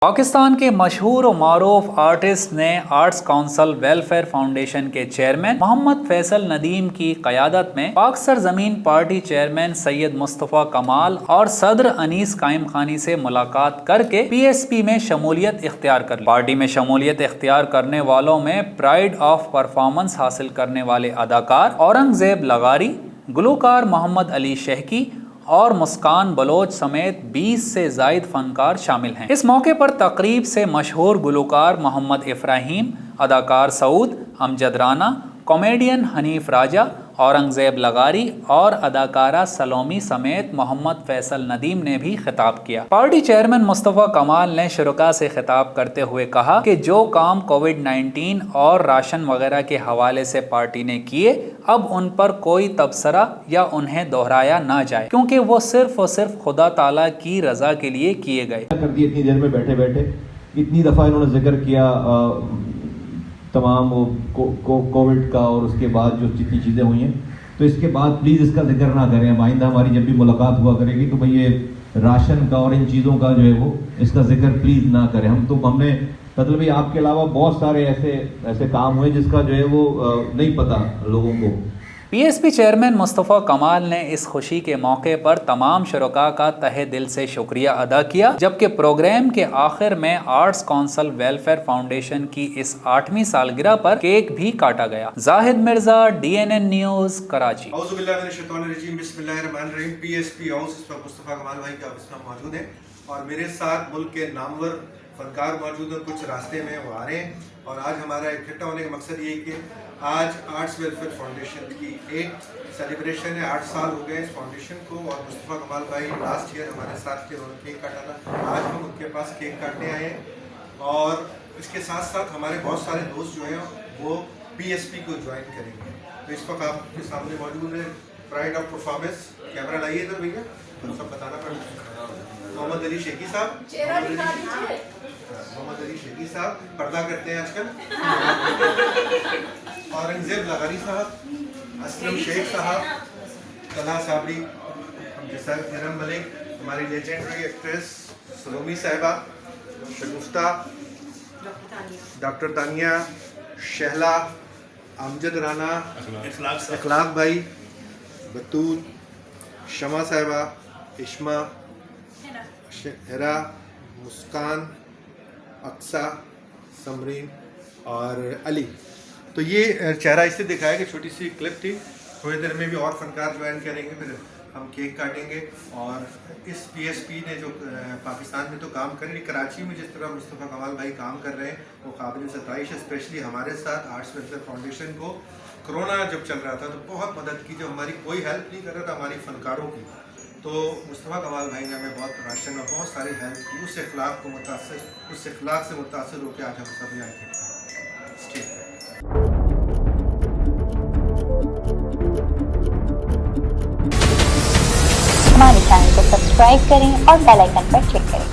पाकिस्तान के मशहूर और मारूफ आर्टिस्ट ने आर्ट्स काउंसिल वेलफेयर फाउंडेशन के चेयरमैन मोहम्मद फैसल नदीम की क़यादत में पाक सरजमीन पार्टी चेयरमैन सैयद मुस्तफ़ा कमाल और सदर अनीस कायम खानी से मुलाकात करके PSP में शमूलियत इख्तियार कर ली। पार्टी में शमूलियत इख्तियार करने वालों में प्राइड ऑफ परफॉर्मेंस हासिल करने वाले अदाकार औरंगजेब लगारी, गुलकार मोहम्मद अली शेखी और मुस्कान बलोच समेत 20 से जायद फनकार शामिल हैं। इस मौके पर तकरीब से मशहूर गुलकार मोहम्मद इब्राहिम, अदाकार सऊद, अमजद राना, कॉमेडियन हनीफ राजा, औरंगजेब लगारी और अदाकारा सलोमी समेत मोहम्मद फैसल नदीम ने भी खिताब किया। पार्टी चेयरमैन मुस्तफ़ा कमाल ने शुरका से खिताब करते हुए कहा कि जो काम कोविड-19 और राशन वगैरह के हवाले से पार्टी ने किए, अब उन पर कोई तबसरा या उन्हें दोहराया ना जाए, क्योंकि वो सिर्फ और सिर्फ खुदा ताला की रजा के लिए किए गए। इतनी देर में बैठे बैठे इतनी दफ़ा इन्होंने जिक्र किया तमाम वो कोविड का और उसके बाद जो जितनी चीज़ें हुई हैं, तो इसके बाद प्लीज़ इसका जिक्र ना करें। आइंदा हमारी जब भी मुलाकात हुआ करेगी तो भाई ये राशन का और इन चीज़ों का जो है वो इसका जिक्र प्लीज़ ना करें। हमने मतलब भाई आपके अलावा बहुत सारे ऐसे काम हुए जिसका जो है वो नहीं पता लोगों को। PSP चेयरमैन मुस्तफ़ा कमाल ने इस खुशी के मौके पर तमाम शुरका का तहे दिल से शुक्रिया अदा किया, जबकि प्रोग्राम के आखिर में आर्ट्स काउंसिल वेलफेयर फाउंडेशन की इस 8वीं सालगिरह पर केक भी काटा गया। Zahid Mirza, DNN news, Karachi. PSP house Mustafa कमाल भाई के ऑफिस में मौजूद है और मेरे साथ मुल्क के नामवर फनकार मौजूद हैं। कुछ रास्ते में वो आ रहे हैं और आज हमारा इकट्ठा होने का मकसद ये है कि आज आर्ट्स वेलफेयर फाउंडेशन की एक सेलिब्रेशन है। 8 साल हो गए इस फाउंडेशन को और मुस्तफ़ा कमाल भाई लास्ट ईयर हमारे साथ थे, उन्होंने केक काटा था। आज हम उनके पास केक काटने आए हैं और इसके साथ साथ हमारे बहुत सारे दोस्त जो हैं वो PSP को ज्वाइन करेंगे। तो इस वक्त आपके सामने मौजूद है प्राइड ऑफ परफॉर्मेंस। कैमरा लाइए इधर भैया, तो सब बताना पड़ेगा। मोहम्मद अली शेखी साहब, मोहम्मद अली शेखी साहब पर्दा करते हैं आजकल। औरंगजेब लगारी साहब, असलम शेख साहब, तला साबरी, हिरम मलिक, हमारी लेजेंडरी एक्ट्रेस सलोमी साहिबा, शगुफ्ता, डॉक्टर तानिया, शहला, अमजद राना, इखलाक भाई, बतूल, शमा साहिबा, इश्मा, हेरा, मुस्कान, अक्सा, समरीन और अली। तो ये चेहरा इससे दिखाया कि छोटी सी क्लिप थी। थोड़ी देर में भी और फनकार ज्वाइन करेंगे, फिर हम केक काटेंगे। और इस PSP ने जो पाकिस्तान में तो काम कर रही, कराची में जिस तरह मुस्तफ़ा कमाल भाई काम कर रहे हैं वो काबिल सताइश है। स्पेशली हमारे साथ आर्ट्स वेलफेयर फाउंडेशन को कोरोना जब चल रहा था तो बहुत मदद की। जब हमारी कोई हेल्प नहीं कर रहा था हमारी फनकारों की, तो मुस्तफ़ा कमाल भाई ने हमें बहुत राशन और बहुत सारी हेल्प की। उस इखलाक से मुतासर होकर आज हम सब यहाँ इकट्ठे हैं। हमारे चैनल को सब्सक्राइब करें और बेल आइकन पर क्लिक करें।